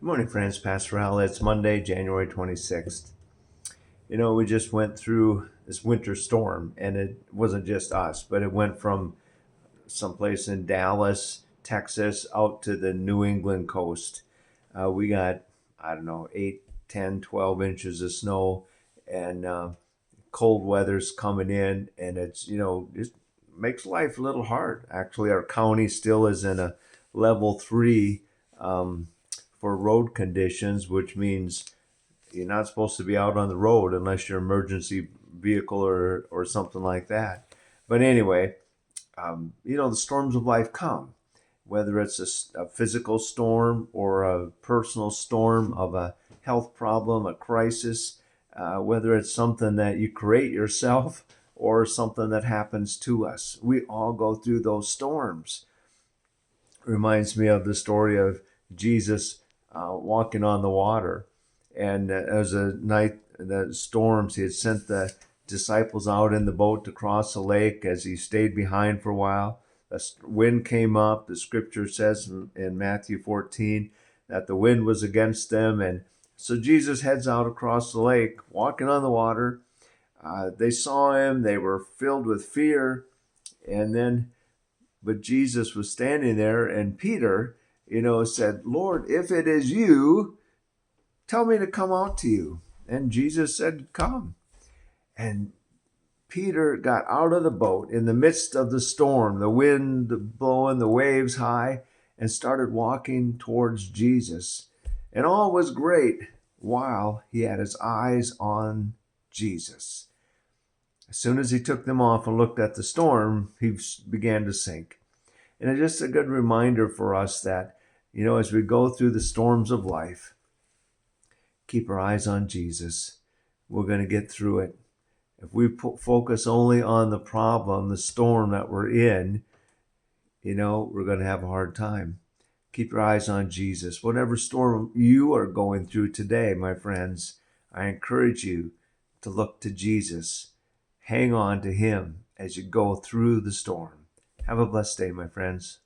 Good morning, friends. Pastor Al. It's Monday, January 26th. We just went through this winter storm, and it wasn't just us, but it went from someplace in Dallas, Texas, out to the New England coast. We got, I don't know, 8, 10, 12 inches of snow, and cold weather's coming in, and it makes life a little hard. Actually, our county still is in a level 3 um, for road conditions, which means you're not supposed to be out on the road unless you're emergency vehicle or something like that. But anyway, the storms of life come, whether it's a physical storm or a personal storm of a health problem, a crisis, whether it's something that you create yourself or something that happens to us. We all go through those storms. Reminds me of the story of Jesus walking on the water. And as a night, the storms, he had sent the disciples out in the boat to cross the lake as he stayed behind for a while. The wind came up. The scripture says in Matthew 14 that the wind was against them. And so Jesus heads out across the lake, walking on the water. They saw him. They were filled with fear. And then but Jesus was standing there, and Peter, said, "Lord, if it is you, tell me to come out to you." And Jesus said, "Come." And Peter got out of the boat in the midst of the storm, the wind blowing, the waves high, and started walking towards Jesus. And all was great while he had his eyes on Jesus. As soon as he took them off and looked at the storm, he began to sink. And it's just a good reminder for us that, as we go through the storms of life, keep our eyes on Jesus. We're going to get through it. If we focus only on the problem, the storm that we're in, we're going to have a hard time. Keep your eyes on Jesus. Whatever storm you are going through today, my friends, I encourage you to look to Jesus. Hang on to him as you go through the storm. Have a blessed day, my friends.